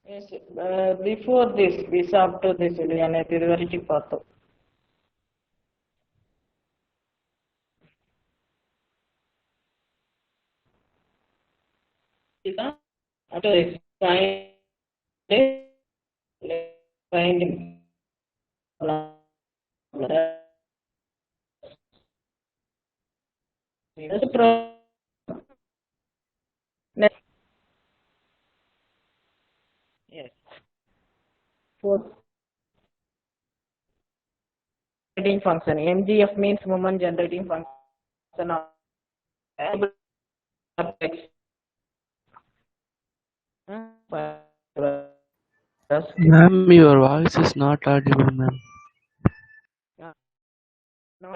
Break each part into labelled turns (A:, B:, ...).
A: Yes, before this after this இல்லையா நேற்று இது வரைக்கும் பார்த்தோம். After this find him. That's the problem. Yes. For generating function. MGF means moment generating function of X.
B: Ma'am, your voice is not audible, ma'am.
A: No,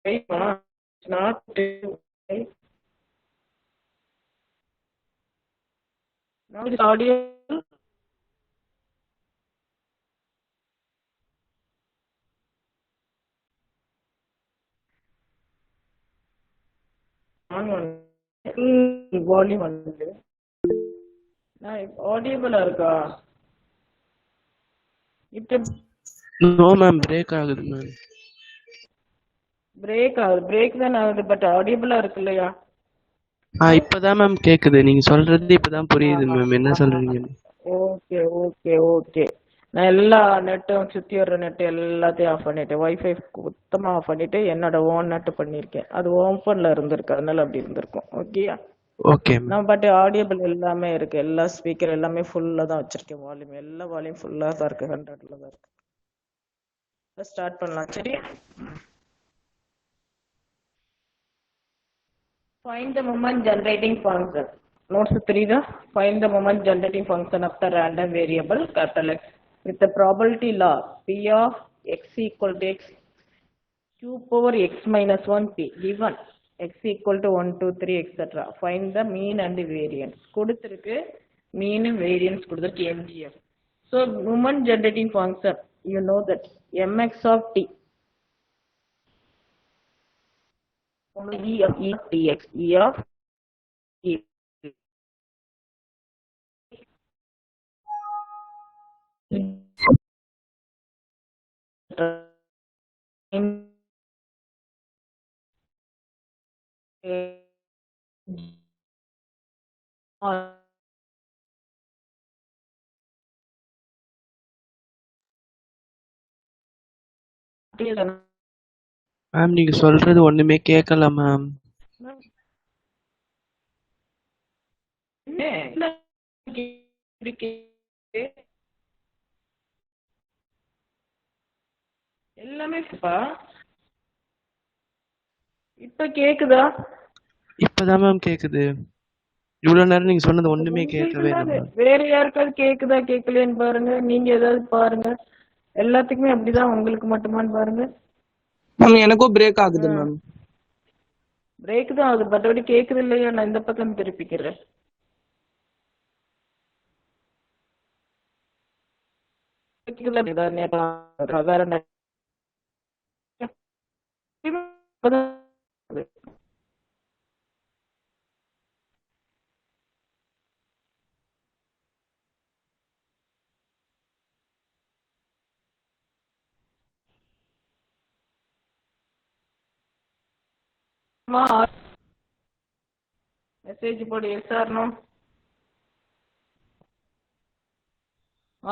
A: it's not. Now it's audio. Volume வந்து audible இருக்கா? இப்ப
B: No, ma'am, break ஆகுது ma'am.
A: Break தான் ஆகுது, but ஆடியபிளா இருக்கு இல்லையா?
B: இப்பதான் ma'am கேக்குது. நீங்க சொல்றது இப்பதான் புரியுது மேம், என்ன சொல்றீங்க?
A: Okay okay okay. நான் எல்லா நெட்டும் சுத்தி வர்ற நெட் எல்லாத்தையும் ஆஃப் பண்ணிட்டேன். வைஃபை சுத்தமா ஆஃப் பண்ணிட்டு என்னோட ஓன் நெட் பண்ணிருக்கேன். அது ஓப்பன்ல இருந்திருக்கு, அதனால அப்படி இருந்திருக்கும். ஓகேயா?
B: ஓகே.
A: நான் பட் ஆடியபிள் எல்லாமே இருக்கு, எல்லா ஸ்பீக்கர் எல்லாமே ஃபுல்லா தான் வச்சிருக்கேன். வால்யூம் எல்லா வால்யூம் ஃபுல்லா தான் இருக்கு, 100ல தான் இருக்கு. ஸ்டார்ட் பண்ணலாம். சரி, find the moment generating function. Notes 3 the find the moment generating function of the random variable capital X with the probability law p of x equal to x q power x minus 1 p given x equal to 1 2 3 etc. Find the mean and the variance. கொடுத்திருக்கு mean and variance கொடுத்திருக்கு MGF. So moment generating function, you know that mx of t E of dx, E of E.
B: Ma'am நீங்க சொல்றது ஒண்ணுமே கேட்கல ma'am.
A: எல்லாமே இப்ப கேக்குதா?
B: இப்பதான் மேம் கேக்குது. இவ்வளவு நேரம் நீங்க சொன்னது ஒண்ணுமே கேட்கவே இல்லை.
A: வேற யாருக்காவது கேக்குதா கேட்கலன்னு பாருங்க. நீங்க ஏதாவது பாருங்க. எல்லாத்துக்குமே அப்படிதான், உங்களுக்கு மட்டுமான்னு பாருங்க.
C: மேம் எனக்கும் பிரேக் ஆகுது மேம்.
A: பிரேக் தான் ஆகுது, பட் கேக்குது இல்லையா? நான் இந்த பக்கம் திருப்பிக்கிறேன். வேற மெசேஜ் போடு. S R no?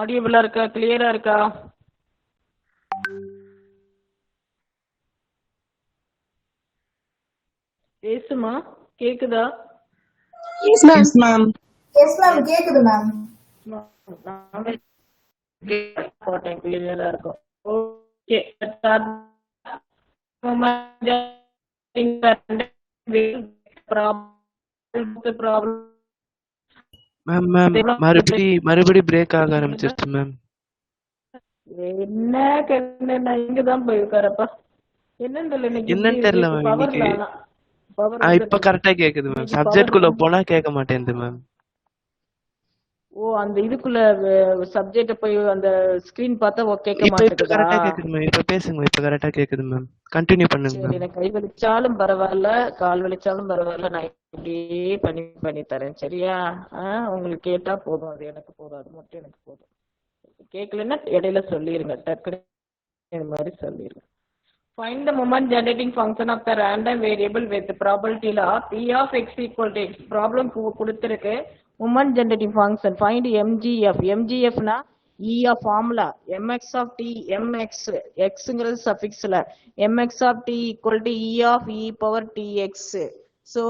A: ஆடியபிளா இருக்கா? கிளியரா இருக்கா? பேசுமா, கேக்குதா?
C: Yes ma'am.
D: எஸ் மேம் கேக்குது மேம்.
A: கிளியரா இருக்கும். ஓகே,
B: மேம் மேம் மறுபடி பிரேக் ஆக ஆரம்பிச்சிருச்சு மேம்.
A: என்ன கண்ணு, இங்கதான் போய் உட்காரப்பா.
B: என்னன்னு தெரியல மேம். இப்ப கரெக்டா கேக்குது மேம். சப்ஜெக்ட் குள்ள போனா கேட்க மாட்டேங்குது மேம்.
A: ஓ அந்த இதுக்குள்ள சப்ஜெக்ட போய் அந்த ஸ்கிரீன் பார்த்தா கேட்க
B: இப்ப
A: மாட்டேங்குதா?
B: கரெக்டா கேக்குது மேம். இப்ப பேசுங்க. இப்ப கரெக்டா கேக்குது மேம். கண்டினியூ பண்ணுங்க
A: சரி,
B: மேம்.
A: எனக்கு கை வலிச்சாலும் பரவாயில்ல, கால் வலிச்சாலும் பரவாயில்ல, நான் இப்படியே பண்ணி தரேன். சரியா? உங்களுக்கு கேட்டா போதும், அது எனக்கு போதும், அது மட்டும் எனக்கு போதும். கேட்கலன்னா இடையில சொல்லிருங்க, டக்குனு இது மாதிரி சொல்லிருங்க. Find the moment generating function of the random variable with probability law p of x equal to x. Problem கொடுத்திருக்கு. Moment generating function find MGF. MGF னா E of formula mx of t mx xங்கிறது suffixல mx of t equal to E of e power tx. So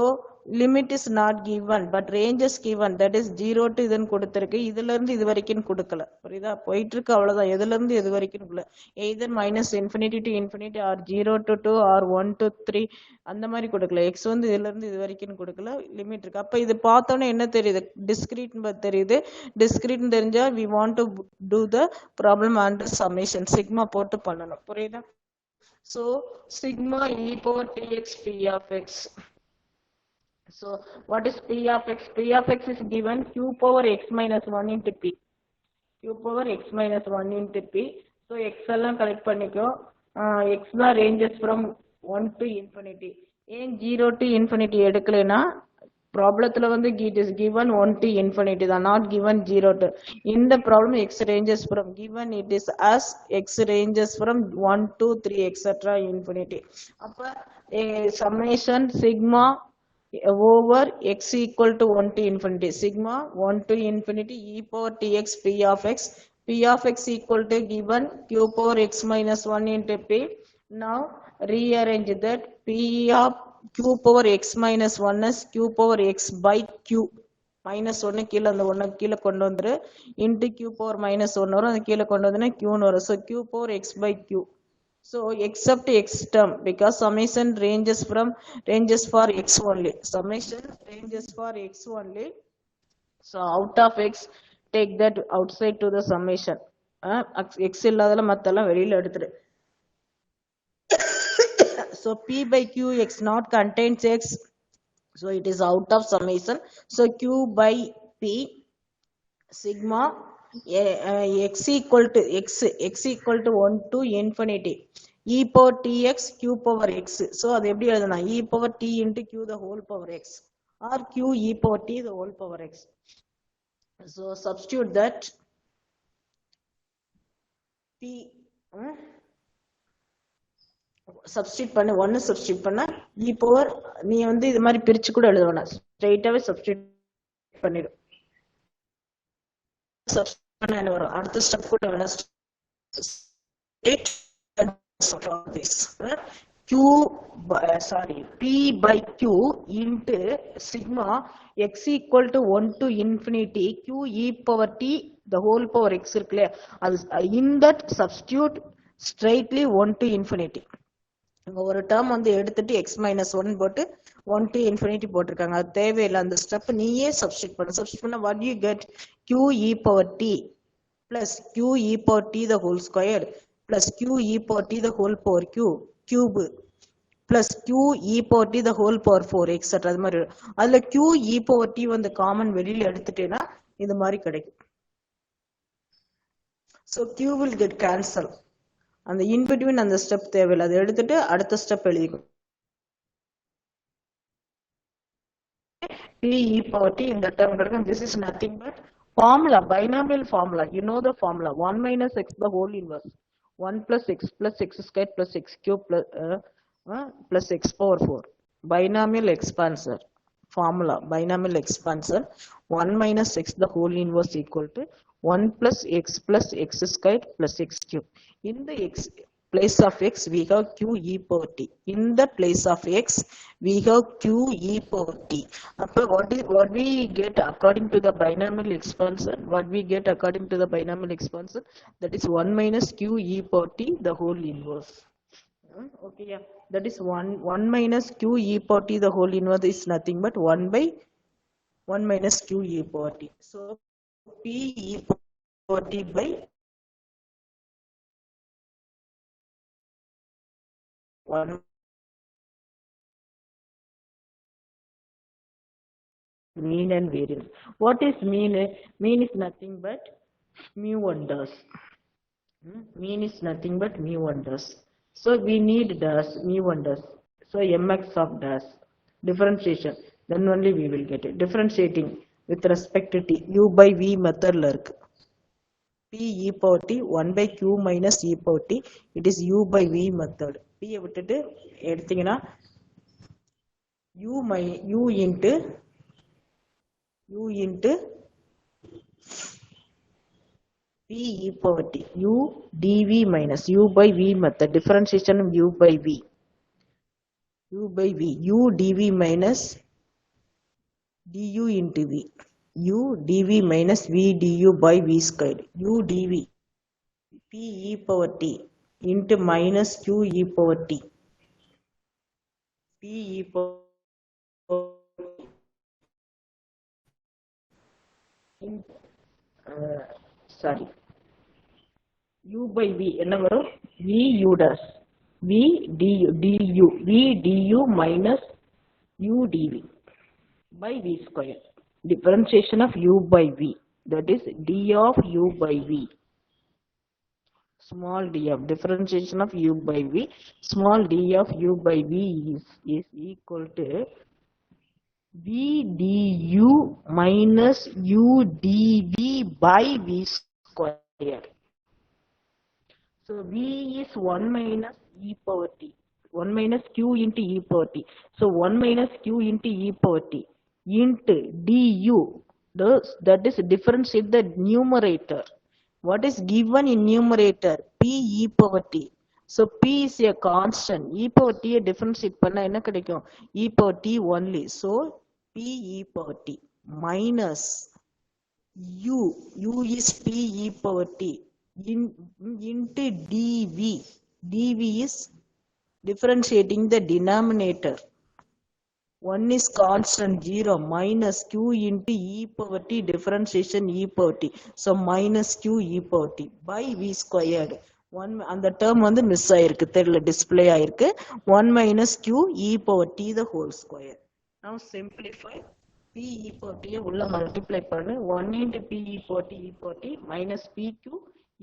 A: limit is not given but range is given, that is 0 to இதுன்னு கொடுத்திருக்கு. இதுல இருந்து இது வரைக்கும் கொடுக்கல. புரியுதா? போயிட்டு இருக்கு அவ்வளவுதான். எதுல இருந்து எது வரைக்கும் கொடுக்கல. either minus infinity to infinity or 0 to 2 or 1 to 3 அந்த மாதிரி கொடுக்கல. x வந்து இதுல இருந்து இது வரைக்கும் கொடுக்கல, லிமிட் இருக்கு. அப்ப இது பார்த்தோன்னே என்ன தெரியுது? டிஸ்கிரீட் தெரியுது. டிஸ்கிரீட் தெரிஞ்சா we want to do the problem under summation, sigma போட்டு பண்ணணும். புரியுதா? So sigma e power tx p of x. So what is p of x? P of x is given q power x minus 1 into p. q power x minus 1 into p. So x எல்லாம் collect பண்ணிக்கோ. x தான் ranges from 1 to infinity. ஏன் 0 to infinity எடுக்கலைன்னா ப்ராப்ளத்துல வந்து it is given 1 to infinity தான், not given 0 to. இந்த problem x ranges from, given it is as x ranges from 1 to 3 etc infinity. அப்ப summation sigma over x equal to 1 to infinity, sigma 1 to infinity e power tx p of x. P of x equal to given q power x minus 1 into p. Now rearrange that. P of q power x minus 1 is q power x by q. minus 1 கீழே அந்த 1 கீழே கொண்டு வந்துரு, into q power minus 1 வரும், அது கீழே கொண்டு வந்துனா q வரும். So q power x by q. So except x term because summation ranges for x only. Summation ranges for x only. So out of x take that outside to the summation. x இல்லாதல மத்தெல்லாம் வெளியில எடுத்துரு. So p by q x not contains x. So it is out of summation. So q by p sigma x equal to x equal to 1 to infinity e power tx q power x. So அது எப்படி எழுதனா? e power t into q the whole power x or q e power t the whole power x. So substitute that p substitute பண்ண 1 substitute பண்ண e power, நீ வந்து இது மாதிரி பிரிச்சு கூட எழுத வேணாம், ஸ்ட்ரைட்டாவே substitute பண்ணிடு. substitute பண்ண என்ன வரும்? அடுத்த ஸ்டெப் கூட வேணா q p by q into sigma x equal to 1 to infinity q e power t the whole power x இருக்குல்ல, அது in that substitute straightly 1 to infinity. ஒரு டேர்ம் வந்து எடுத்துட்டு x minus 1 போட்டு 1 to infinity போட்டிருக்காங்க, அது தேவையில்லை. அந்த ஸ்டெப் நீயே சப்ஸ்டிட் பண்ண. சப்ஸ்டிட் பண்ண what you get? q e power t plus q e power t the whole square plus q e power t the whole power cube plus q e power t the whole power 4 etc. அது மாதிரி அதுல q e power t வந்து common வெளியில எடுத்துட்டேன்னா இது மாதிரி கிடைக்கும். So q will get cancel. அந்த in between அந்த ஸ்டெப் தேவையில்லை, அதை எடுத்துட்டு அடுத்த ஸ்டெப் எழுதிக்கும். p e power t இந்த டேர்ம் கிடைக்கும். This is nothing but formula, binomial formula. You know the formula 1 minus x the whole inverse 1 plus x squared plus x cube plus x power 4. Binomial expansor formula, binomial expansor 1 minus x the whole inverse equal to 1 plus x squared plus x cube. In the x place of x we have q e power t. In the place of x we have q e power t. What we get according to the binomial expansion? What we get according to the binomial expansion? That is 1 minus q e power t the whole inverse. Okay, yeah. That is 1 minus q e power t the whole inverse is nothing but 1 by 1 minus q e power t. So p e power t by 1 Mean and variance. What is mean? Mean is nothing but mu wonders. Mean is nothing but mu wonders. So we need dash mu wonders. So mx of dash differentiation. Then only we will get it. Differentiating with respect to t. U by v method la irukku. P e power t 1 by q minus e power t. It is u by v method. P விட்டுட்டு எடுத்தீங்கன்னா u into p e power t u dv minus u by v method differentiation of u by v u dv minus du into v u dv minus v du by v squared u dv p e power t into minus q e power t p e power sorry u by v என்ன வரும் v u dash v du v du minus u dv by v square differentiation of u by v that is d of u by v small d of differentiation of u by v small d of u by v is equal to v du minus u dv by v square. So v is 1 minus e power t 1 minus q into e power t. So 1 minus q into e power t into du. That is differentiate the numerator. What is given in numerator? P e power t. So p is a constant. E power t differentiate பண்ணா என்ன கிடைக்கும்? E power t only. So p e power t minus u is p e power t into dv. dv is differentiating the denominator. 1 is constant 0 minus q into e power t differentiation e power t. So minus q e power t by v squared. One அந்த term வந்து miss ஆயிருக்கு தெரியல display ஆயிருக்கு 1 minus q e power t the whole square. Now simplify p e power t உள்ள multiply பண்ணு 1 into p e power t minus pq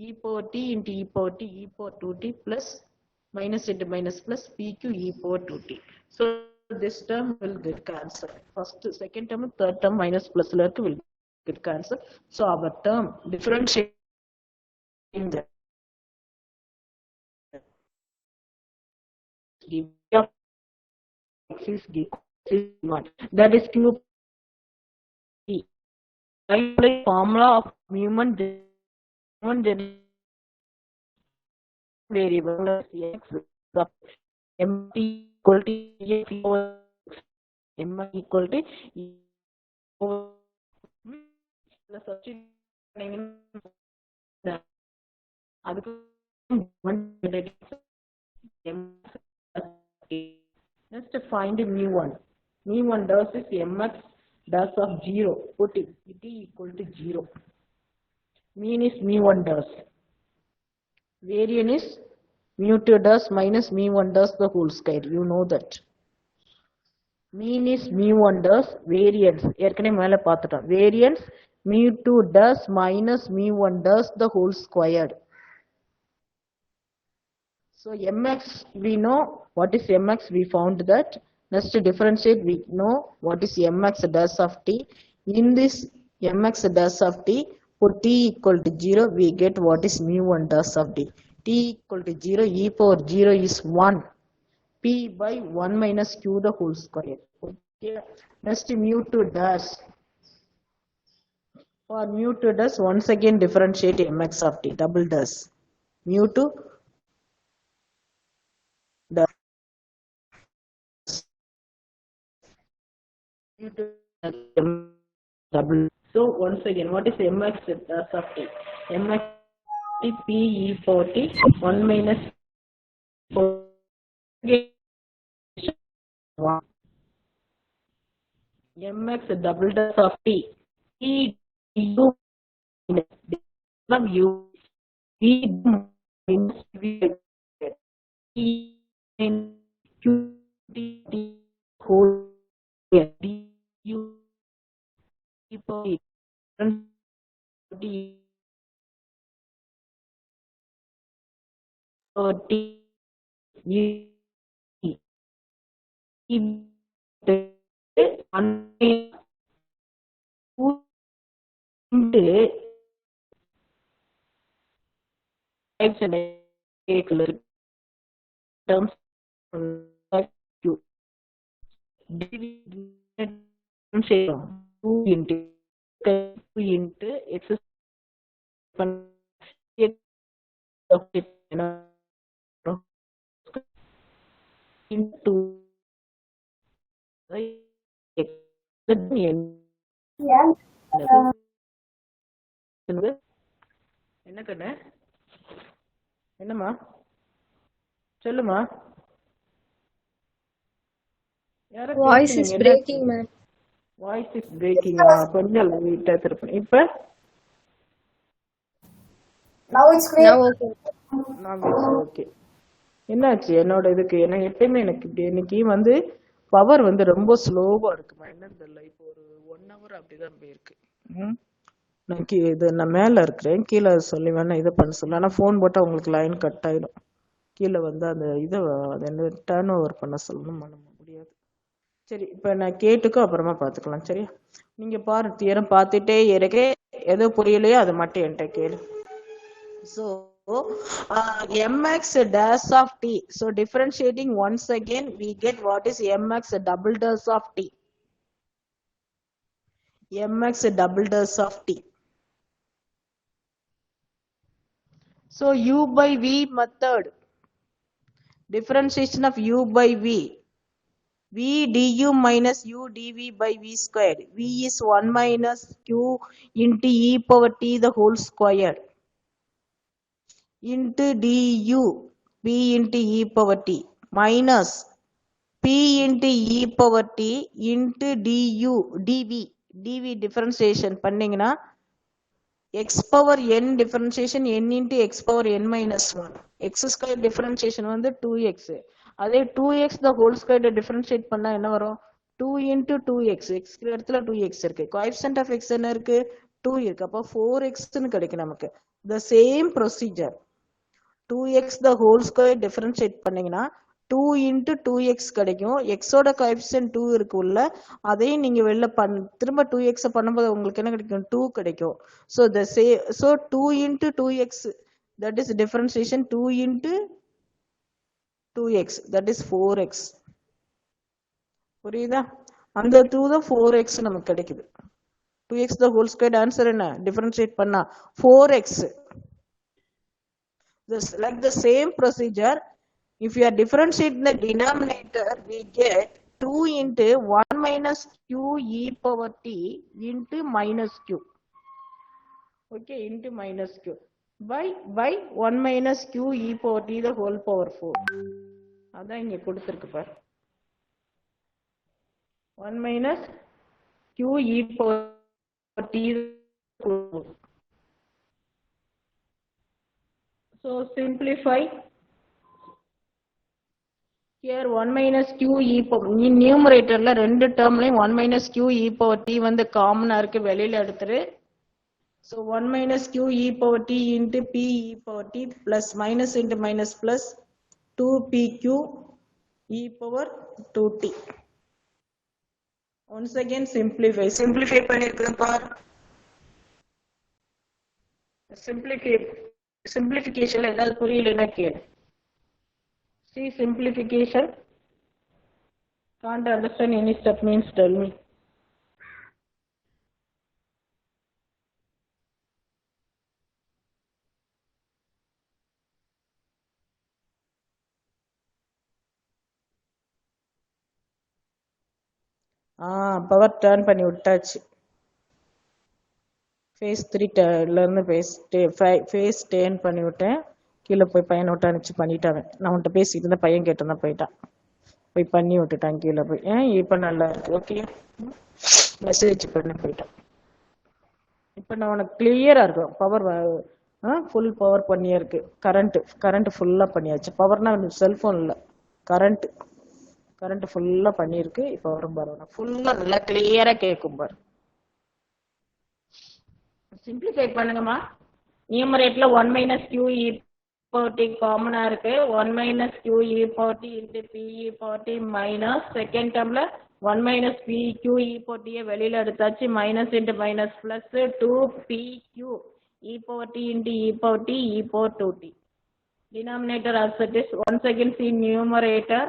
A: e power t into e power t e power 2t plus minus into minus plus pq e power 2t. So this term will get cancelled. First, second term, third term minus plus will get cancelled. So our term differentiating the is given. That is q p. By formula of human variable x m equal to m equal to next find mu1. mu1 dash is mx dash of 0. Put it t equal to 0. Mean is mu1 dash. Variance is mu2 dash minus mu1 dash the whole square. You know that. Mean is mu1 dash variance. ஏற்கனவே மேல பார்த்துட்டோம். Variance mu2 dash minus mu1 dash the whole squared. So mx we know what is mx, we found that. Next to differentiate we know what is mx dash of t. In this mx dash of t, put t equal to 0, we get what is mu1 dash of t. T equal to 0, e power 0 is 1. P by 1 minus q the whole square. Okay. Next mu2 dash. For mu2 dash, once again differentiate mx of t, double dash. mu2 dash. Double. So once again, what is mx dash of t? mx t p e power t 1 minus 4 1. mx double dash of t e u minus u v minus v e q t whole d u இப்போ terms q two into x into என்ன கண்ணு என்னம்மா சொல்லுமா யாரோ
E: Voice is
A: பேசுனீங்க
E: breaking, ma'am.
A: Voice is பிரேக்கிங்கா கொஞ்சம் லைட்டா திருப்பி இப்ப
D: Now it's clear.
E: Now okay.
A: நான் ஓகே என்னாச்சு என்னோட இதுக்கு ஏன்னா எப்பயுமே எனக்கு இப்படி இன்னைக்கு வந்து பவர் வந்து ரொம்ப ஸ்லோவா இருக்குமா என்னன்னு தெரியல இப்போ ஒரு 1 hour அப்படிதான் போயிருக்கு நான் மேல இருக்கிறேன் கீழே சொல்லி வேணா இதை பண்ண சொல்ல ஆனா ஃபோன் போட்டா உங்களுக்கு லைன் கட் ஆயிடும் கீழே வந்து அந்த இதை அது என்ன டர்ன் ஓவர் பண்ண சொல்லணும் பண்ண முடியாது சரி இப்ப நான் கேட்டுக்கோ அப்புறமா பாத்துக்கலாம் சரியா நீங்க பாரு தியரம் பார்த்துட்டே இருக்கே எதோ புரியலையோ அதை மட்டும் என்கிட்ட கேளு so mx dash of t so differentiating once again we get what is mx double dash of t mx double dash of t so u by v method differentiation of u by v v du minus u dv by v squared v is 1 minus q into e power t the whole square into du p into e power t minus p into e power t into du dv differentiation பண்ணீங்கன்னா x power n differentiation n into x power n minus 1 x square differentiation வந்து 2x அதே 2x the whole square differentiate பண்ணா என்ன வரும் 2 into 2x x இடத்துல 2x இருக்கு coefficient of x என்ன இருக்கு 2 இருக்கு அப்ப 4x ன்னு கிடைக்கும் நமக்கு the same procedure 2x the whole square differentiate பண்ணீங்கன்னா 2 into 2x கிடைக்கும் x ஓட coefficient 2 இருக்கு உள்ள அதையும் நீங்க வெளில திரும்ப 2x பண்ணும்போது உங்களுக்கு என்ன கிடைக்கும் 2 கிடைக்கும் so so 2 into 2x that is differentiation 2 into 2x that is 4x புரியுதா அந்த 2 தான் 4x நமக்கு கிடைக்குது 2x the whole square answer என்ன differentiate பண்ணா 4x this like the same procedure if you are differentiating the denominator we get 2 into 1 minus q e power t into minus q okay into minus q by 1 minus q e power t the whole power 4 அதான் இங்க கொடுத்திருக்கு பாரு 1 minus q e power t so simplify here 1 minus q e power numeratorல ரெண்டு டேர்ம்லயும் 1 minus q e power t வந்து காமனா இருக்கு வெளியில எடுத்துரு so 1 minus q e power t into p e power t plus minus into minus plus 2pq e power 2t once again simplify பண்ணிருக்கேன் பாரு simplification ஏதாவது புரியலன்னா கேளு see simplification can't understand any step means tell me power turn பண்ணி விட்டாச்சு face 3 இருந்து face turn பண்ணி விட்டேன் கீழே போய் பையனை விட்டு அனுப்பிச்சு பண்ணிட்டான் நான் உன்கிட்ட பேசிட்டு இருந்த பையன் கேட்டிருந்தா போயிட்டான் போய் பண்ணி விட்டுட்டான் கீழே போய் இப்போ நல்லா இருக்கு ஓகே மெசேஜ் பண்ணி போயிட்டான் இப்போ நான் உனக்கு கிளியரா இருக்கும் பவர் ஃபுல் பவர் பண்ணியே இருக்கு கரண்ட் ஃபுல்லா பண்ணியாச்சு பவர்னா செல்போன் இல்லை கரண்ட் ஃபுல்லா பண்ணியிருக்கு இப்போ வரும் பாரு ஃபுல்லா நல்லா கிளியரா கேட்கும் பாரு சிம்பிளிஃபை பண்ணுங்கம்மா. நியூமரேட்ல 1 minus q e power t காமனா இருக்கு. 1 minus q e power t into p e power t minus second டேர்ம்ல 1 minus p q e power டியை வெளியில எடுத்தாச்சு. Minus into minus plus 2 p q e power t into e power t e power 2t. Denominator as it is. Once again see numerator.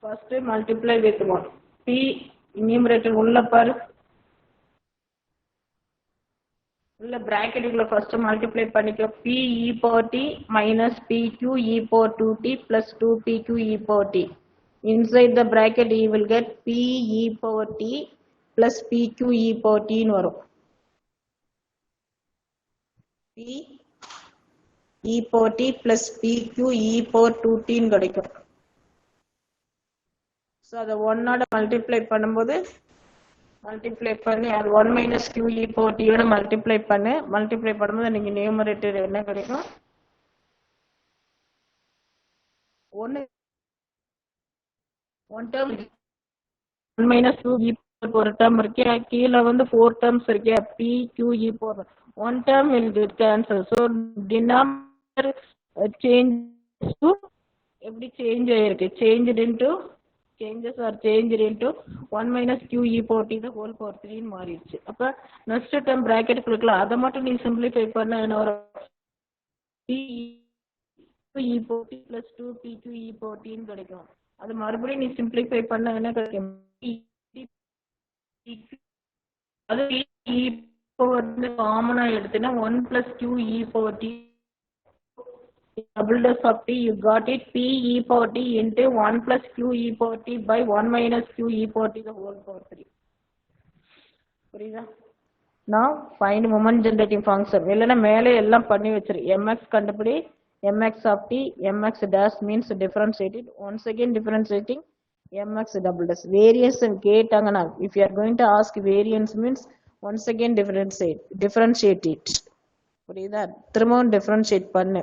A: First multiply with 1. P numerator உள்ள பாரு. உள்ள bracket உள்ள first multiply பண்ணிக்கோ. P e power t minus pq e power 2t plus 2pq e power t. Inside the bracket you will get p e power t plus pq e power t ன்னு வரும். p e power t plus pq e power 2t ன்னு கிடைக்கும். So அதை 1 ஓட multiply பண்ணும்போது multiply பண்ணி அது 1 minus q e power டியோட மல்டிப்ளை பண்ணும்போது நீங்க நியூமரேட்டர் என்ன கிடைக்கும்? 1 டேர்ம் 1 மைனஸ் 2 இ பவர் ஒரு டேர்ம் இருக்கு. கீழே வந்து 4 டேர்ம்ஸ் இருக்கு. P q e power 1 term will get cancel. So denominator change to எப்படி சேஞ்ச் ஆயிருக்கு? Changes are changed into 1 minus q e power t the whole power 3 ன்னு மாறிடுச்சு. அப்ப நெக்ஸ்ட் டேர்ம் பிராக்கெட் கொடுக்கலாம். அதை மட்டும் நீ சிம்பிளிஃபை பண்ண என்ன வரும்? p e power t plus 2pq e power t ன்னு கிடைக்கும். அது மறுபடியும் நீ சிம்பிளிஃபை பண்ண என்ன கிடைக்கும்? அது e power காமனா எடுத்தீங்கன்னா 1 plus q e power t double dash of t, you got it. P e power t into 1 plus q e power t by 1 minus q e power t the whole power 3. புரியுதா? Now find moment generating function. இல்லைன்னா மேலே எல்லாம் பண்ணி வச்சிரு. mx கண்டுபிடி. mx of t, mx dash means differentiated. Once again differentiating mx double dash. Variance கேட்டாங்கன்னா if you are going to ask variance means once again differentiate it. புரியுதா? திரும்பவும் differentiate பண்ணு.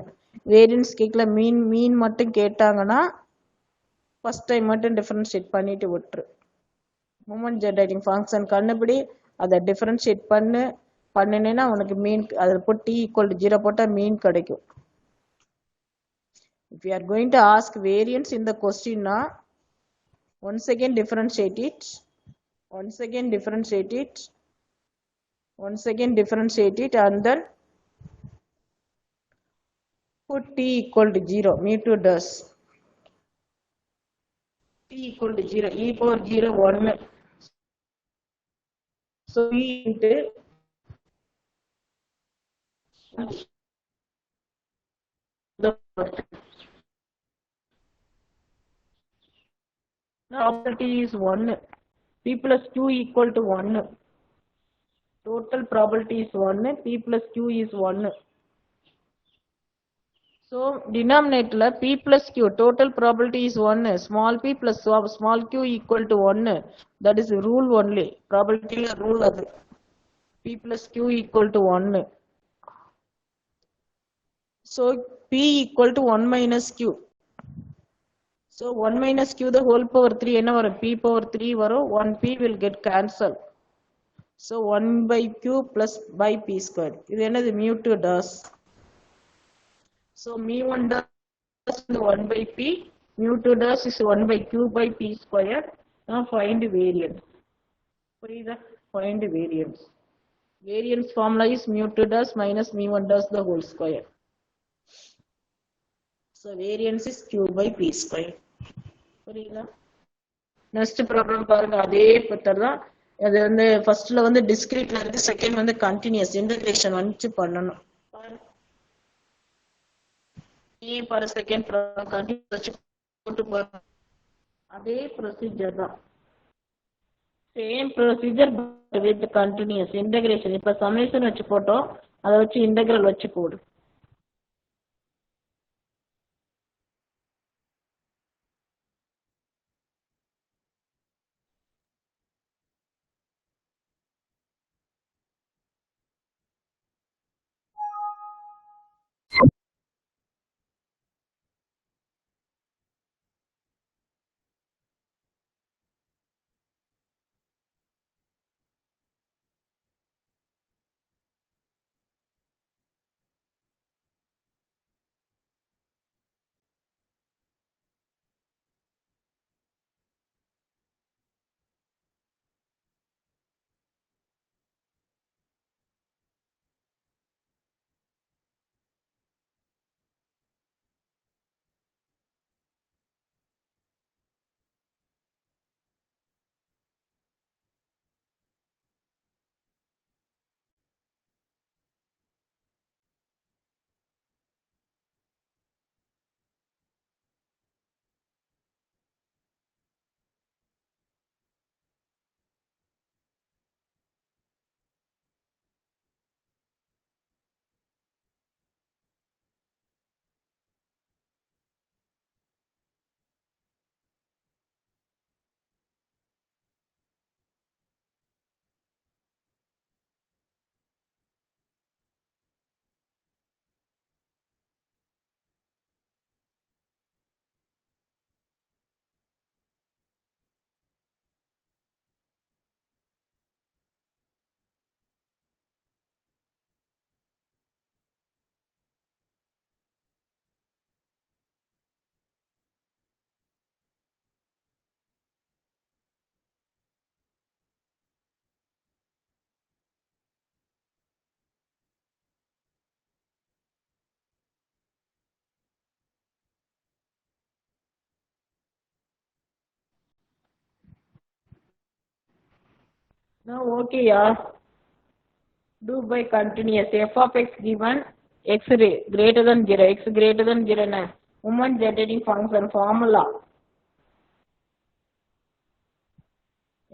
A: வேரியன்ஸ் கேட்கல. மீன் மட்டும் கேட்டாங்கன்னா ஃபர்ஸ்ட் டைம் மட்டும் differentiate பண்ணிட்டு விட்டுரு. மூமெண்ட் ஜெனரேட்டிங் ஃபங்க்ஷன் கண்டுபிடி, அதை டிஃபரன்ஷியேட் பண்ணினேன்னா உனக்கு மீன் அதில் போட்டு t ஈக்குவல் டு 0 போட்டால் மீன் கிடைக்கும். If you are going to ask variance இந்த கொஸ்டின்னா once again differentiate it and then put t equal to 0, mu2 does. T equal to 0, e power 0, 1. So e into the probability is 1. P plus q equal to 1. Total probability is 1. P plus q is 1. So denominator p plus q, total probability is 1. Small p plus small q equal to 1. That is rule only. Probability rule adu. P plus q equal to 1. So p equal to 1 minus q. So 1 minus q the whole power 3 enna varum? P power 3 varum. 1p will get cancelled. So 1 by q plus by p square. Idu enna mu2 does. So mu1 dash is 1 by p, mu2 dash is 1 by q by p square. Now find variance. Find variance. Variance formula is mu2 dash minus mu1 dash the whole square. So variance is q by p square. Next problem பாருங்க, அதே பத்தர் தான். அது வந்து ஃபர்ஸ்ட்ல வந்து டிஸ்கிரீட்ல இருக்கு, second வந்து continuous integration வந்து பண்ணணும். per second அதே ப்ரொசீஜர் தான். Same procedure with continuous integration. இப்ப சமேஷன் வச்சு போட்டோம், அதை வச்சு இன்டகிரல் வச்சு போடு. Now okay, yeah. Do by continuous. F of x given x greater than 0. X greater than 0 na moment generating function formula.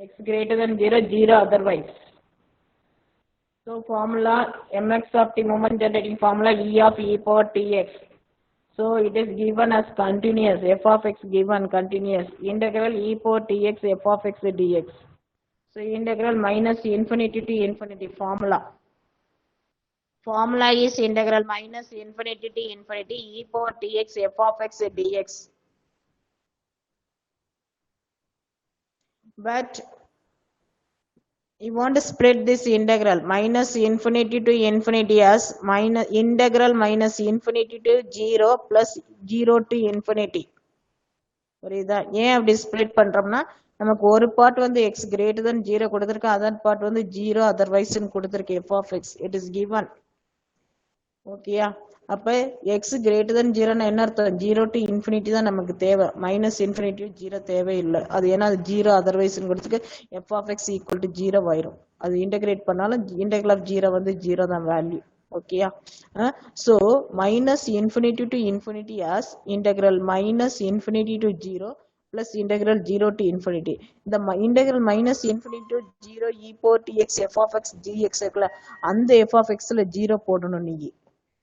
A: X greater than 0, 0 otherwise. So formula mx of t moment generating formula e of e power tx. So it is given as continuous. F of x given continuous. Integral e power tx f of x dx. So integral minus infinity to infinity formula. Formula is integral minus infinity to infinity e power tx f of x dx. But you want to spread this integral minus infinity to infinity as minus integral minus infinity to 0 plus 0 to infinity. புரியுதா? ஏன் அப்படி split பண்றோம்னா நமக்கு ஒரு part வந்து x greater than 0 கொடுத்திருக்கு, other part வந்து 0 otherwise கொடுத்திருக்கு f of x. It is given. ஓகேயா? அப்ப x greater than 0 னா என்ன அர்த்தம்? 0 to infinity தான் நமக்கு தேவை. மைனஸ் இன்ஃபினிட்டி 0 தேவையில்லை. அது ஏன்னா அது 0 otherwise கொடுத்துருக்கு f of x equal to 0 ஆயிரும். அது இன்டகிரேட் பண்ணாலும் integral of 0 வந்து 0 தான் வேல்யூ. ஓகேயா? So minus infinity to infinity as integral minus infinity to 0 plus integral 0 to infinity. The integral minus infinity to 0 e power tx f of x dx இருக்குல்ல, அந்த f of x ல 0 போடணும் நீங்க.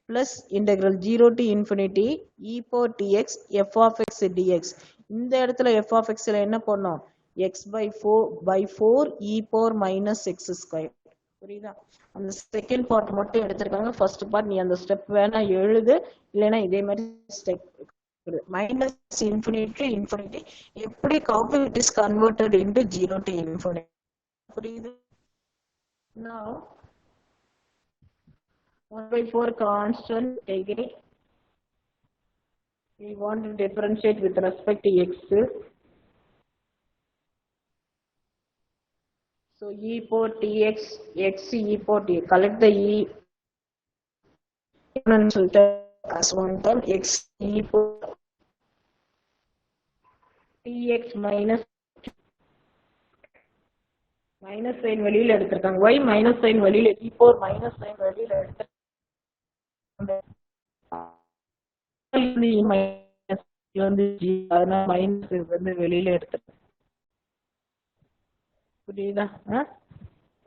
A: Plus integral 0 to infinity e power tx f of x dx. இந்த இடத்துல f of x ல என்ன பண்ணோம்? x by 4 e power minus x square. புரியுதா? அந்த செகண்ட் பார்ட் மட்டும் எடுத்திருக்காங்க. ஃபர்ஸ்ட் பார்ட் நீ அந்த ஸ்டெப் வேணா எழுது, இல்லைன்னா இதே மாதிரி step minus infinity to infinity எப்படி how it is converted into 0 to infinity. புரியுது? Now 1 by 4 constant, take it. We want to differentiate with respect to x. So e power tx, x e power t. Collect the e exponential term as one term, x e power tx minus minus sign வெளியில எடுத்திருக்காங்க. y minus sign வெளியில e power minus sign வெளியில எடுத்திருக்காங்க. Minus வந்து வெளியில எடுத்துருக்காங்க. புரியுதா?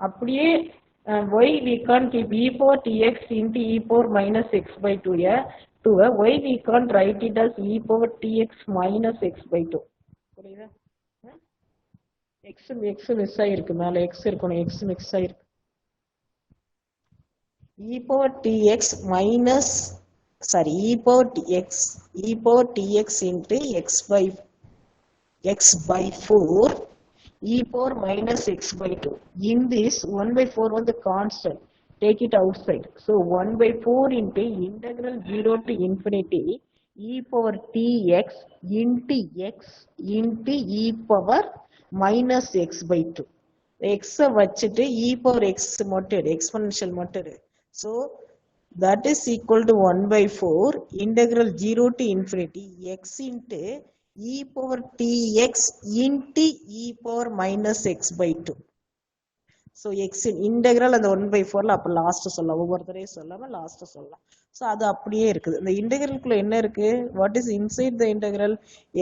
A: அப்படியே y we can't keep e power tx into e power minus x by 2 y we can't write it as e power tx minus x by 2. புரியுதா? x miss ஆயிருக்கு, மேல x இருக்கணும், x மிஸ் ஆயிருக்கு. e power tx minus e power tx into x by 4 e power minus x by 2. In this 1 by 4 was the constant. Take it outside. So 1 by 4 into integral 0 to infinity e power tx into x into e power minus x by 2. x வச்சிட்டு e power x மட்டும் exponential மட்டும். So that is equal to 1 by 4 integral 0 to infinity x into e power tx into e power minus x by 2. So x integral அந்த 1 by 4 ல அப்ப last சொல்லலாம், ஒவ்வொரு தடவையும் சொல்லாம லாஸ்ட் சொல்லலாம். So அது அப்படியே இருக்குது. இந்த இன்டெகிரலுக்குள்ள என்ன இருக்கு? What is inside the integral?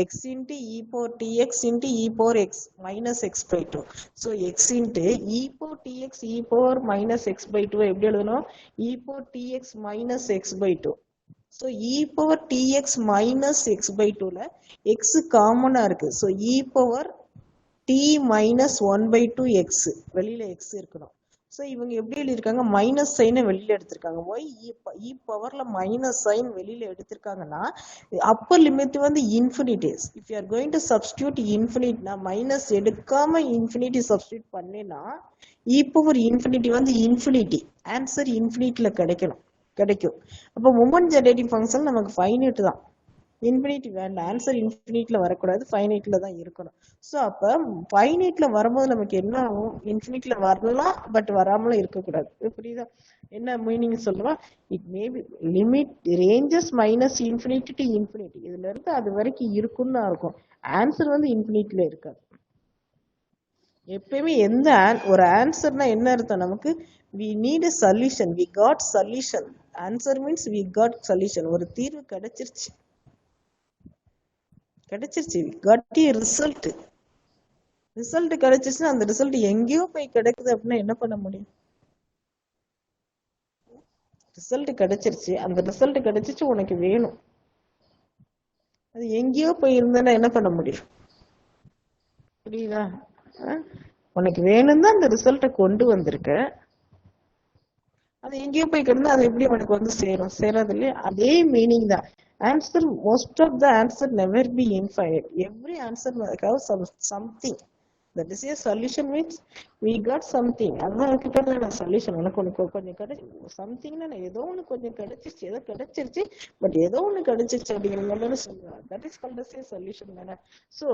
A: x into e power tx into e power x minus x by 2. So x into e power tx e power minus x by 2 எப்படி எழுதணும்? e power tx minus x by 2. So e power tx minus x by 2 ல x காமனா இருக்கு. So e power t minus 1 by 2 x வெளியில x இருக்கணும். So இவங்க எப்படி எழுதிருக்காங்க? மைனஸ் சைனை வெளியில எடுத்திருக்காங்க. y e பவர்ல மைனஸ் சைன் வெளியில எடுத்திருக்காங்கன்னா அப்பர் லிமிட் வந்து infinities. If you are going to substitute இன்ஃபினிட்னா மைனஸ் எடுக்காம இன்ஃபினிட்டி சப்ஸ்டிடியூட் பண்ணினா e பவர் இன்ஃபினிட்டி வந்து இன்ஃபினிட்டி. ஆன்சர் இன்ஃபினிட்டில கிடைக்கும். அப்போ மொமெண்ட் ஜெனரேட்டிங் ஃபங்க்ஷன் நமக்கு ஃபைனைட் தான், இன்ஃபினிட்டி வேண்டாம். ஆன்சர் இன்ஃபினிட்ல வரக்கூடாது, ஃபைனைட்ல தான் இருக்கணும். ஸோ அப்போ ஃபைனைட்ல வரும்போது நமக்கு என்ன ஆகும்? இன்ஃபினிட்ல வரலாம், பட் வராமலும் இருக்கக்கூடாது. புரியுதா? என்ன மீனிங் சொல்லுவா? It may be limit ranges minus infinity to infinity. இதுல இருந்து அது வரைக்கும் இருக்குன்னு இருக்கும். ஆன்சர் வந்து இன்ஃபினிட்ல இருக்காது.
E: எப்பயுமே ஒரு ஆன்சர்னா என்ன அர்த்தம் நமக்கு? we need a solution, we got solution. answer means we got solution. ஒரு தீர்வு கிடைச்சிருச்சு, we got a result. Result கிடைச்சிச்சுன்னா அந்த ரிசல்ட் எங்கேயோ போய் கிடைக்குது அப்படின்னா என்ன பண்ண முடியும்? ரிசல்ட் கிடைச்சிருச்சு, அந்த ரிசல்ட் கிடைச்சிச்சு, உனக்கு வேணும், அது எங்கேயோ போய் இருந்தேன்னா என்ன பண்ண முடியும்? புரியுதா? உனக்கு வேணும் தான் அந்த ரிசல்ட்டை கொண்டு வந்திருக்க, அது எங்கேயோ போய் கிடந்தா அது எப்படி உனக்கு வந்து சேரும்? சேராது இல்லையா? அதே மீனிங் தான் answer. Most of the answer never be infinite. Every answer have something. That is a solution means we got something. அதுதான் கிட்ட சொல்யூஷன். உனக்கு கொஞ்சம் சம்திங்னா ஏதோ ஒன்று கொஞ்சம் கிடைச்சிருச்சு, ஏதோ கிடைச்சிருச்சு, பட் ஏதோ ஒன்று கிடைச்சிருச்சு அப்படிங்கிற மாதிரி சொல்லுவாங்க. That is called as a solution தானே. ஸோ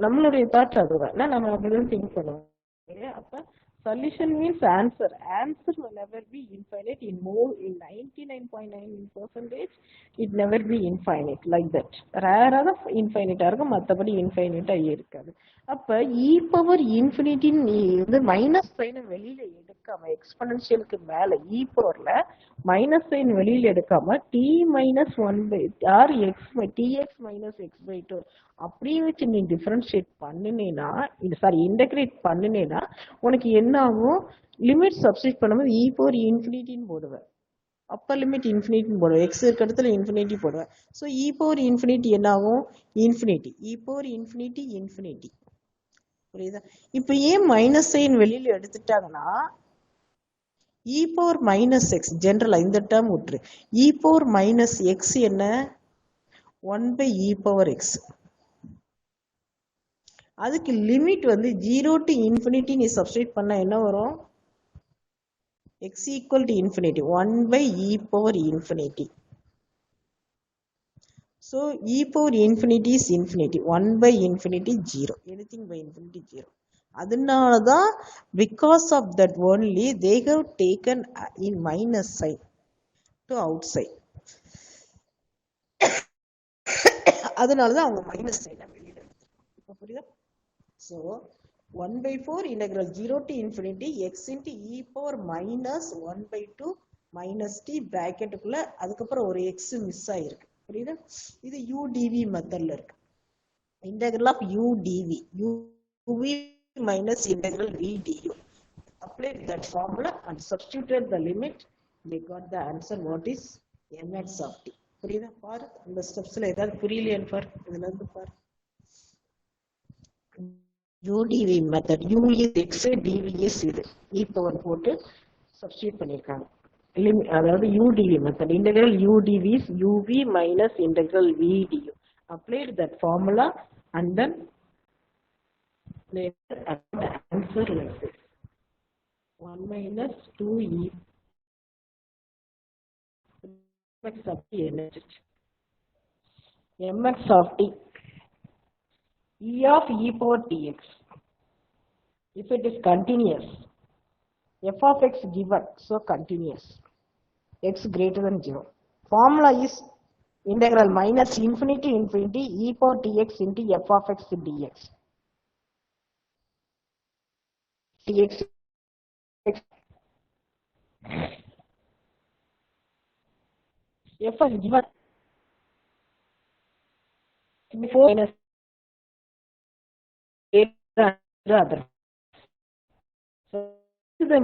E: நம்மளுடைய தாட் அதுதான், நம்ம அப்படிதான் திங்க் பண்ணுவோம். அப்ப solution means answer. Answer will never be infinite. In 99.9% it never be infinite like that. Rare ஆக infinite இருக்கும், மற்றபடி infinite இருக்காது. அப்ப e power infinity வந்து மைனஸ் சைன் வெளியில எடுக்காம, எக்ஸ்பொனன்ஷியலுக்கு மேல e பவர்ல மைனஸ் சைன் வெளியில எடுக்காம t minus 1/r x tx minus x/2 அப்படியே வச்சு நீ டிஃபரன்ஷியேட் பண்ணினேன்னா, இன்டகிரேட் பண்ணினேன்னா உனக்கு என்ன ஆகும்? லிமிட் சப்ஸ்டிட் பண்ணும்போது e பவர் இன்ஃபினிட்டின்னு போடுவேன், அப்பர் லிமிட் இன்ஃபினிட்டின்னு போடுவேன், எக்ஸ் இருக்க இடத்துல இன்ஃபினிட்டி போடுவேன். ஸோ e பவர் இன்ஃபினிட்டி என்ன ஆகும்? Infinity. e power infinity infinity. புரியுதா? இப்ப ஏன் மைனஸ் சைன் வெளியில எடுத்துட்டாங்கன்னா, e பவர் மைனஸ் எக்ஸ் ஜென்ரலா இந்த டேர்ம் விட்டுரு. e பவர் மைனஸ் எக்ஸ் என்ன? 1/e power X. அதுக்கு லிமிட் வந்து 0 to infinity நீ சப்ஸ்டிட் பண்ண என்ன வரும்? x equal to infinity 1/e power infinity. So e power infinity is infinity. 1/infinity 0. Anything by infinity 0. அதனாலதான் because of that only they have taken in minus sign to outside. அதனாலதான் அவங்க minus sign வெளியிட. புரியுதா? So 1/4 integral 0 to infinity x into e power minus 1/2 minus t bracket குள்ள அதுக்கப்புறம் ஒரு x miss ஆயிருக்கு. புரியுதா? இது udv மெத்தட்ல இருக்கு. integral of udv uv minus integral v du. Apply that formula and substituted the limit. We got the answer. What is mx of t? புரியுதா? பாரு அந்த ஸ்டெப்ஸ்ல ஏதாவது புரியலையான்னு பாரு. இதுல இருந்து பாரு. udv method, u is x, dv is இது e power போட்டு சப்ஸ்டிட்யூட் பண்ணிருக்காங்க. அதாவது udv method, integral udv is uv minus integral v du. Applied that formula and then later the answer like this. 1 minus 2e mx of t mx of t e of e power tx. If it is continuous, f of x given, so continuous, x greater than 0. Formula is integral minus infinity to infinity e power tx into f of x dx. tx f is given before minus the other. So the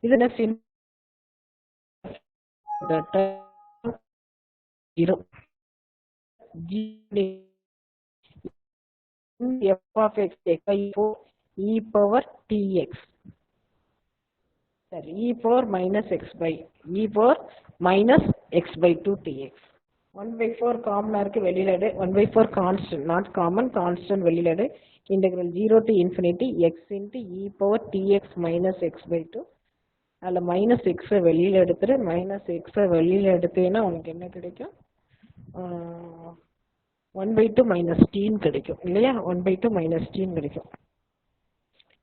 E: isn't in the term 0 f of x e power tx. E power minus x by e power minus x by 2 tx. 1/4 common இருக்கு வெளியில எடு. 1/4 constant, not common, constant வெளியில எடு. Integral 0 to infinity x into e power tx minus x by 2. அதுல minus x வெளியில எடுத்துரு. Minus x வெளியில எடுத்தேன்னா உனக்கு என்ன கிடைக்கும்? 1/2 மைனஸ் டீன்னு கிடைக்கும் இல்லையா? 1/2 மைனஸ் டீன்னு கிடைக்கும்.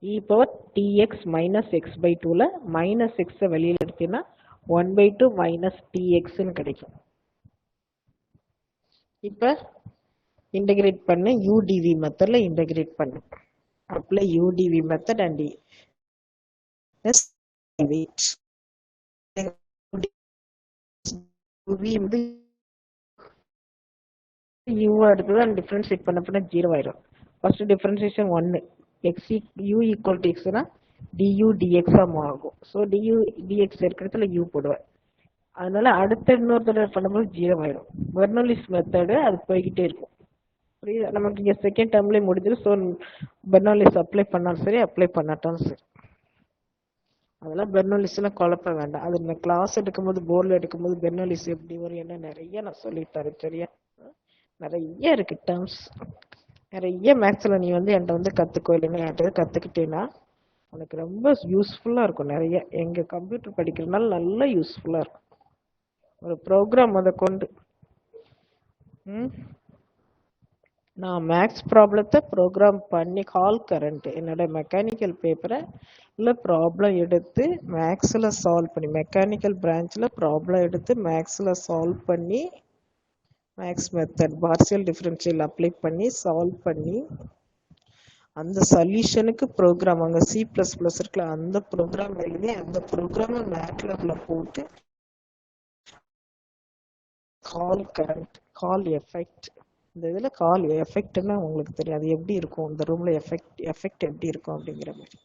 E: e power tx minus x by டூல மைனஸ் எக்ஸை வெளியில் எடுத்தீங்கன்னா 1/2 மைனஸ் txன்னு கிடைக்கும். இப்போ இன்டகிரேட் பண்ண udv மெத்தட்ல இன்டகிரேட் பண்ணு. Apply udv method and wait வந்து u எடுத்தது அண்ட் டிஃபரன்ஷியேட் பண்ண 0 ஆயிடும். First differentiation 1 x u equal to எக்ஸ்னா du dx ஆகும். ஸோ du dx இருக்கிறதுல u போடுவேன். அதனால அடுத்த இன்னொரு தடவை பண்ணும்போது 0 ஆயிடும். பெர்னோலிஸ் மெத்தடு அது போய்கிட்டே இருக்கும். புரியுது? நமக்கு இங்கே செகண்ட் டேர்ம்லேயே முடிஞ்சிடும். ஸோ பெர்னோலிஸ் அப்ளை பண்ணாலும் சரி அப்ளை பண்ணாட்டாலும் சரி. அதெல்லாம் பெர்னோலிஸ்லாம் குழப்ப வேண்டாம். அது நான் கிளாஸ் எடுக்கும்போது போர்டில் எடுக்கும்போது பெர்னோலிஸ் எப்படி வரும் என்ன நிறைய நான் சொல்லித்தரேன். சரியா? நிறைய இருக்கு டேர்ம்ஸ். நிறைய மேக்ஸில் நீ வந்து என்கிட்ட வந்து கற்றுக்கோ, இல்லைன்னா என்கிட்ட கற்றுக்கிட்டேன்னா உனக்கு ரொம்ப யூஸ்ஃபுல்லாக இருக்கும். நிறைய எங்கள் கம்ப்யூட்டர் படிக்கிறதுனால நல்லா யூஸ்ஃபுல்லாக இருக்கும். ஒரு ப்ரோக்ராம் அதை கொண்டு நான் மேக்ஸ் ப்ராப்ளத்தை ப்ரோக்ராம் பண்ணி கால் கரண்ட் என்னோட மெக்கானிக்கல் பேப்பரை இல்லை ப்ராப்ளம் எடுத்து மேக்ஸில் சால்வ் பண்ணி மெக்கானிக்கல் பிரான்ச்சில் ப்ராப்ளம் எடுத்து மேக்ஸில் சால்வ் பண்ணி max method partial differential apply பண்ணி சால்வ் பண்ணி அந்த சொல்யூஷனுக்கு ப்ரோக்ராம் அங்கே C++ இருக்குல்ல அந்த ப்ரோக்ராம் எழுதி அந்த ப்ரோக்ராமை மேட்லாப்ல போட்டு கால் கரண்ட் கால் எஃபெக்ட் இந்த இதில் கால் எஃபெக்ட்னா உங்களுக்கு தெரியும் அது எப்படி இருக்கும். இந்த ரூமில் எஃபெக்ட் எப்படி இருக்கும் அப்படிங்கிற மாதிரி.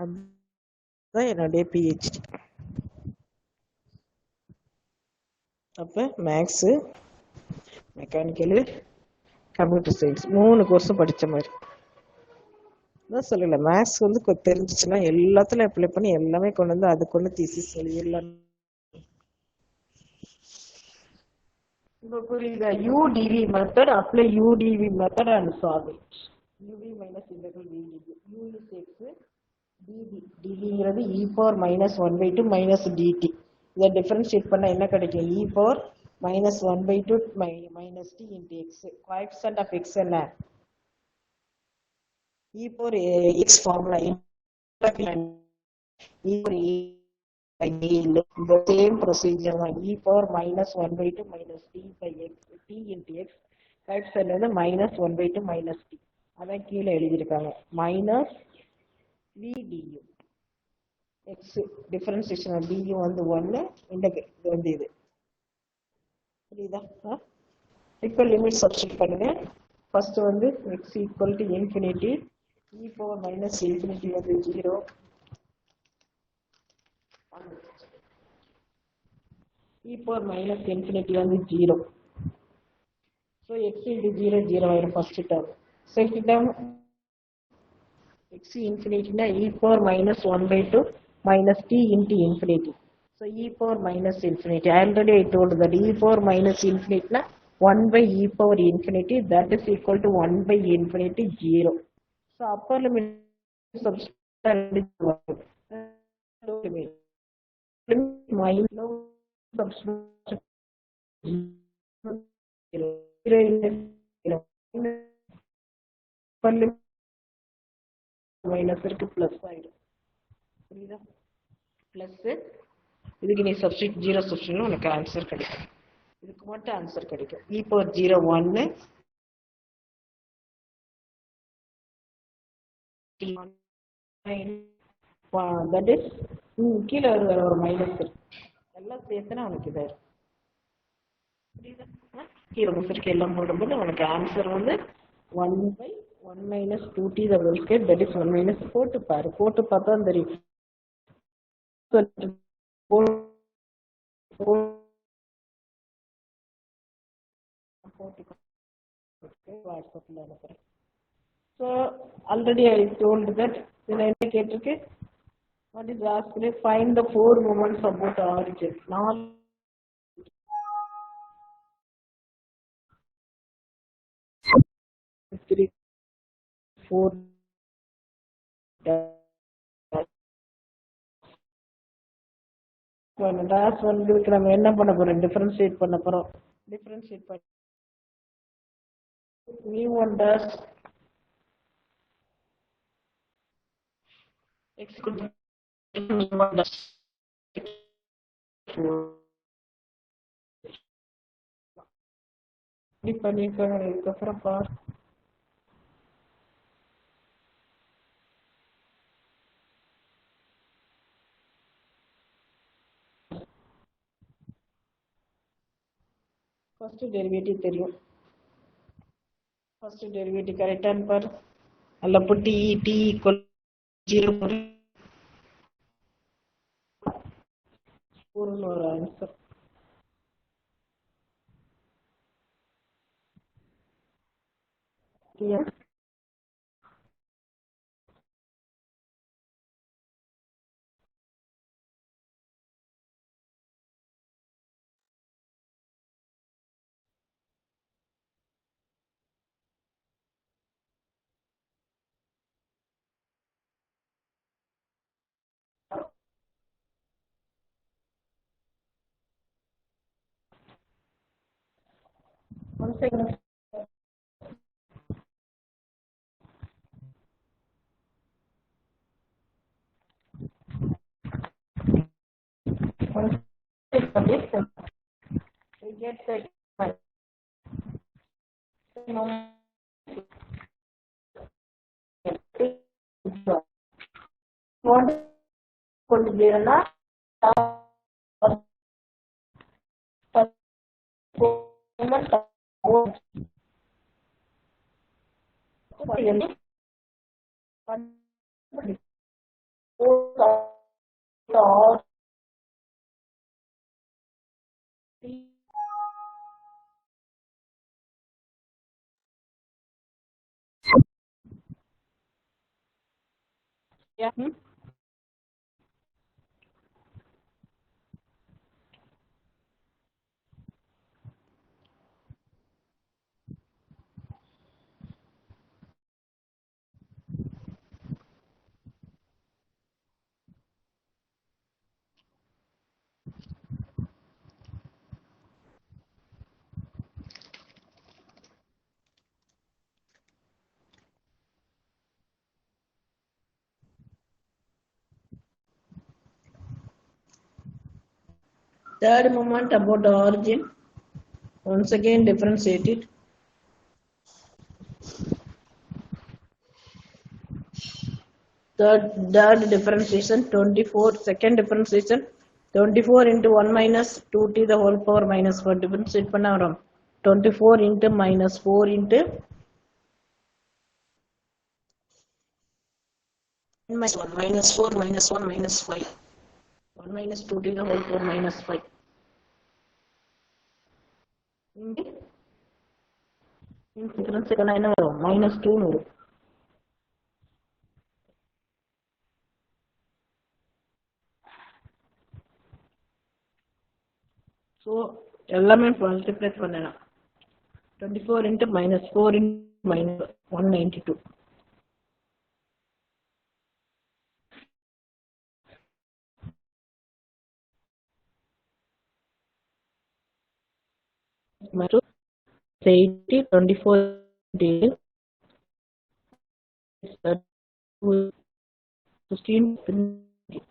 E: அதுதான் என்னுடைய பிஹெச்டி. அப்போ மேக்ஸு மெக்கானிக்கலு கம்ப்யூட்டர் சயின்ஸ் 3 கோர்ஸும் படித்த மாதிரி தான் சொல்லல. மேக்ஸ் வந்து தெரிஞ்சிச்சுன்னா எல்லாத்துலையும் அப்ளை பண்ணி எல்லாமே கொண்டு வந்து அது கொண்டு தீசிஸ் எழுதிடலாம். இப்போ புரியுதா? udv method apply udv method and solve it. uv minus integral vdv u is x dv dvங்கிறது e power minus 1/2 minus dt. இதை டிஃபரன்ஷியேட் பண்ணால் என்ன கிடைக்கும்? e power minus 1/2 minus t into x. Coefficient of x என்ன? e power x formula e power the same procedure e power minus 1/2 minus t by x t into x coefficient வந்து minus 1/2 minus t. அதான் கீழே எழுதியிருக்காங்க minus v du x differentiation of du வந்து 1 integrate இது வந்து இது. புரியுதா? இப்போ லிமிட் சப்ஸ்டிட் பண்ணுங்க. ஃபர்ஸ்ட் வந்து x equal to infinity e power minus infinity வந்து 0 e power minus infinity வந்து 0. So x into 0 0 ஆயிடும் first term. Second term x infinity னா e power minus 1/2 minus t into infinity. So e power minus infinity. Already I told that e power minus infinity னா 1 by e power infinity that is equal to 1 by infinity 0. So upper limit substitute minus substitute minus இருக்கு plus ஆயிடும். புரியுதா? Plus இதுக்கு நீ substitute 0 substitute உனக்கு answer கிடைக்கும். இதுக்கு மட்டும் ஆன்சர் கிடைக்கும். e பவர் 0 1 தட் இஸ் கீழே ஒரு மைனஸ் இருக்கு எல்லாம் சேர்த்துனா உனக்கு இதாக இருக்கும். புரியுதா? கீழே முசிற்கு எல்லாம் போடும்போது உனக்கு ஆன்சர் வந்து 1 by 1 minus 2t the whole square that is 1 minus போட்டு பாரு. போட்டு பார்த்தா தெரியும். வாட்ஸ்அப்ல அனுப்புறேன். So already I told that இதில் என்ன கேட்டிருக்கு? What is asked? Find the 4 moments about origin. 3 4 dash வந்து நம்ம என்ன பண்ண போறோம்? டிஃபரன்ஷியேட் பண்ண போறோம். டிஃபரன்ஷியேட் பண்ணி
A: mu1 dash x equal to mu1 dash இப்படி பண்ணிருக்காங்க. இதுக்கப்புறம் பார் ஃபர்ஸ்ட் டெரிவேட்டிவ் தெரியும். ஃபர்ஸ்ட் டெரிவேட்டிவ் கரெக்டான பார் அல்ல புட்டி t ஈக்குவல் 0 ஒரு answer. One second. One second. We get the what could be enough yeah. Third moment about the origin. Once again differentiate it. Third differentiation 24. Second differentiation 24 into 1 minus 2t the whole power minus 4. Differentiate பண்ண வரும் 24 into minus 4 into minus 1 minus 4 minus 1 minus 5. 1 minus 2t the whole power minus 5. Difference என்ன வரும் minus 2 வரும். So எல்லாமே multiply பண்ணலாம். 24 into minus 4 into minus 192. Minus 80 24 days 15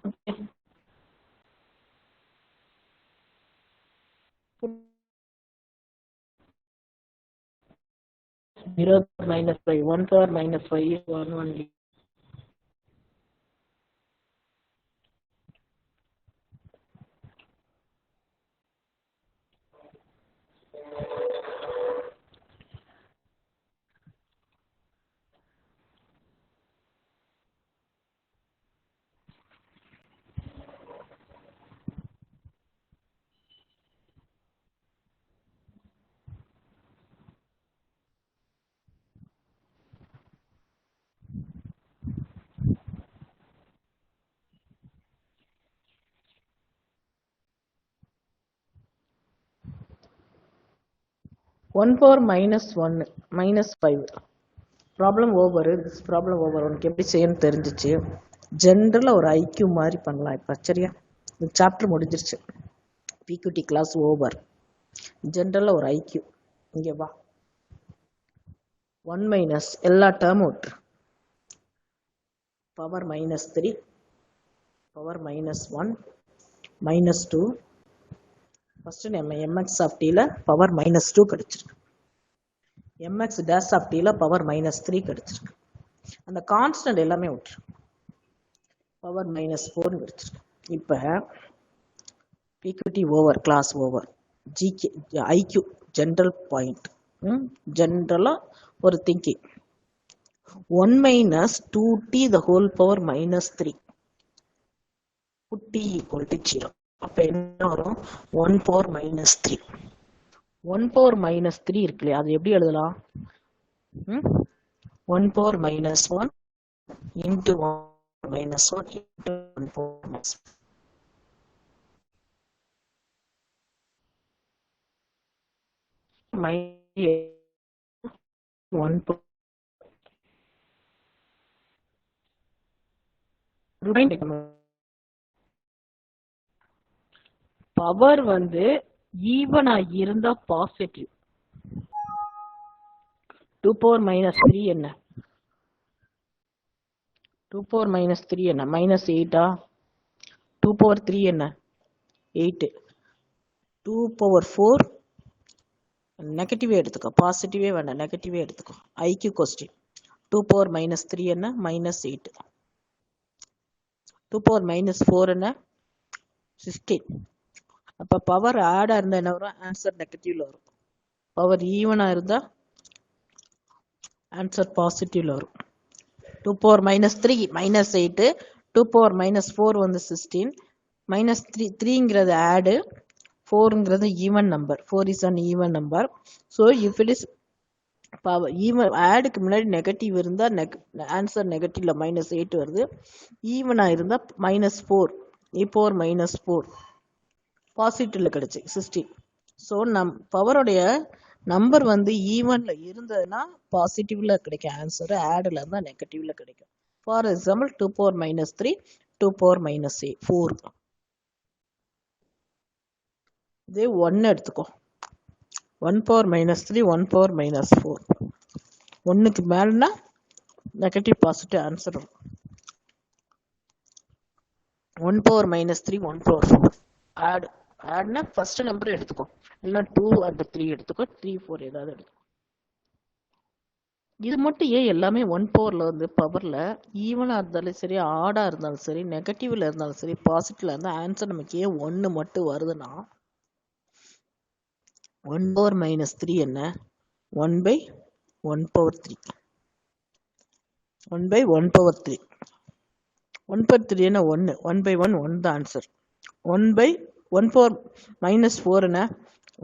A: okay. 0 minus 5 1 power minus 5 is 1 only. One power minus 1 minus 5. Problem over. This problem over. உனக்கு எப்படி செய்யணும் தெரிஞ்சிச்சு. ஜென்ரலா ஒரு ஐக்யூ மாதிரி பண்ணலாம் இப்ப சரியா. இந்த சாப்டர் முடிஞ்சிருச்சு. PQT class over. ஜென்ரலா ஒரு ஐக்யூ. இங்க வா.
E: 1 மைனஸ் எல்லா டேர்ம் விட்டு பவர் -3 பவர் -1 -2 ஃபர்ஸ்ட் நம்ம mx ஆஃப் t ல பவர் -2 கிடைச்சிருக்கு. mx dash ஆஃப் t ல பவர் -3 கிடைச்சிருக்கு. அந்த கான்ஸ்டன்ட் எல்லாமே விட்டு பவர் -4 கிடைச்சிருக்கு. இப்போ PQT over class over GQ IQ general point ஜென்ரலா ஒரு thinking 1 minus 2t the whole power -3 put t equal to 0. அப்ப என்ன வரும் 1 power -3 1 power -3 இருக்கு இல்லையா, அது எப்படி எழுதலாம் 1 power -1 into 1 -1 into 1 power -1 power வந்து ஈவனா இருந்தா பாசிட்டிவ் 2 power -3 என்ன 2 power -3 என்ன -8 2 power 3 என்ன 8 2 power 4 நெகட்டிவ் எடுத்துக்கோ, பாசிட்டிவே வேண்டாம் நெகட்டிவே எடுத்துக்கோ. IQ கொஸ்டின் 2 power -3 என்ன -8 2 power -4 என்ன 16. அப்ப பவர் ஆடா இருந்தா என்ன வரும், ஆன்சர் நெகட்டிவ்ல வரும். பவர் ஈவனா இருந்தா ஆன்சர் பாசிட்டிவ்ல வரும். 2 power -3 -8 2 power -4 வந்து 16 -3ங்கிறது ஆடு 4ங்கிறது even number 4 is an even number. so if it is power even ஆடுக்கு முன்னாடி நெகட்டிவ் இருந்தா ஆன்சர் நெகட்டிவ்ல -8 வருது. ஈவனா இருந்தா -4 e power -4 பாசிட்டிவ்ல கிடைச்சு 16. ஸோ பவருடைய நம்பர் வந்து ஈவன்ல இருந்ததுன்னா பாசிட்டிவ்ல கிடைக்கும் ஆன்சர், ஆட்ல இருந்தா நெகட்டிவ்ல கிடைக்கும். ஃபார் எக்ஸாம்பிள் 2 power -3 2 power -4 இதே 1 எடுத்துக்கோ 1 power -3 1 power -4 ஒன்னுக்கு மேலனா நெகட்டிவ் பாசிட்டிவ் ஆன்சர் வரும். 1 power -3 1 power 4 ஆட்னா ஃபர்ஸ்ட் நம்பர் எடுத்துக்கோ, இல்லைன்னா 2 and 3 எடுத்துக்கோ, 3 4 ஏதாவது எடுத்துக்கோ. இது மட்டும் ஏன் எல்லாமே 1 powerல வந்து பவர்ல ஈவனா இருந்தாலும் சரி ஆடா இருந்தாலும் சரி நெகட்டிவ்ல இருந்தாலும் சரி பாசிட்டிவ்ல இருந்தா ஆன்சர் நமக்கு ஏன் 1 மட்டும் வருதுன்னா 1 power -3 என்ன 1 by 1 power 3 1 by 1 power 3 1 power 3 என்ன 1 1 by 1 1 தான் ஆன்சர். 1 by 1 power -4 என்ன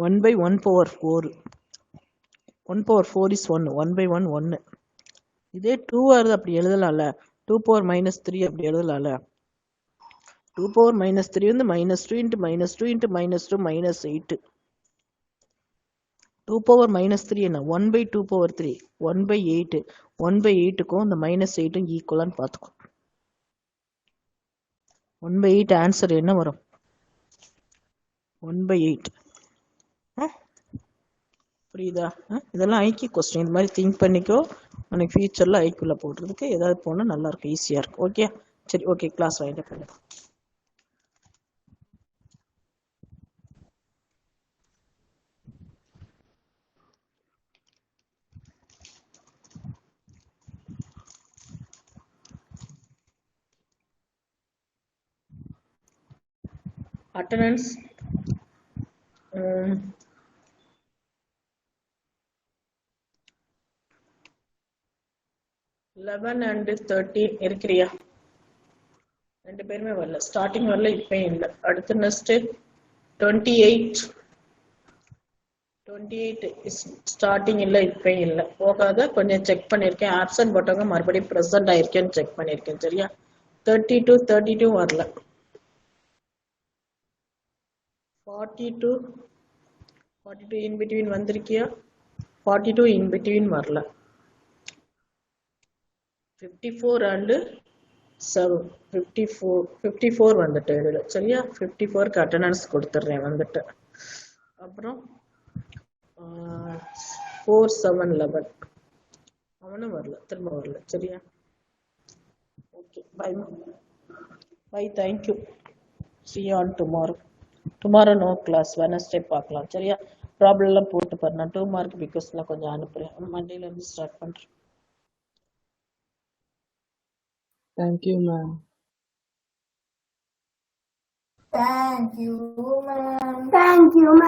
E: 1 by 1 power 4 1 power 4 is 1 1 by 1 1. இதே 2 வருது அப்படி எழுதலாம்ல 2 power -3 அப்படி எழுதலாம்ல 2 power -3 வந்து -2 into -2 into -2 -8 2 power -3 என்ன 1 by 2 power 3 1 by 8 1 by 8க்கும் இந்த -8ம் ஈக்குவலான்னு பார்த்துக்கோ. 1 by 8 ஆன்சர் என்ன வரும் 1 by 8. புரியுதா? இதெல்லாம் ஐக்கிய கொஸ்டின், இந்த மாதிரி திங்க் பண்ணிக்கோ. உனக்கு ஃபியூச்சர்ல ஐக்கியூல போடுறதுக்கு ஏதாவது போனால் நல்லா இருக்கும், ஈஸியா இருக்கும். ஓகே சரி, ஓகே கிளாஸ் வாங்கிட்டு பண்ணு. அட்டண்டன்ஸ் 11 and 13 இருக்கிறியா? ரெண்டு பேருமே வரல, ஸ்டார்டிங் வரல, இப்பயும் இல்லை. அடுத்து நெக்ஸ்ட் 28 ஸ்டார்டிங் இல்லை, இப்பயும் இல்லை. போகாத கொஞ்சம் செக் பண்ணியிருக்கேன், ஆப்சன்ட் போட்டவங்க மறுபடியும் ப்ரெசென்ட் ஆயிருக்கேன்னு செக் பண்ணியிருக்கேன். சரியா? 32 வரல. 42 இன் பிட்வீன் வந்திருக்கியா? 42 இன் பிட்வீன் வரல. 54 and 7 54 வந்துட்டு எழுத. சரியா? 54க்கு அட்டண்டன்ஸ் கொடுத்துட்றேன் வந்துட்டு. அப்புறம் 4 7 11 அவனும் வரல, திரும்ப வரல. சரியா? Okay, bye. Bye, thank you. See you on tomorrow. Tomorrow no class, Wednesday பார்க்கலாம். சரியா? ப்ராப்ளம் எல்லாம் போட்டு பாரு. நான் 2 மார்க் பிகாஸ்லாம் கொஞ்சம் அனுப்புறேன். மண்டேல இருந்து ஸ்டார்ட் பண்றேன்.
C: Thank you ma'am.
D: Thank you, ma'am. Thank you, ma'am.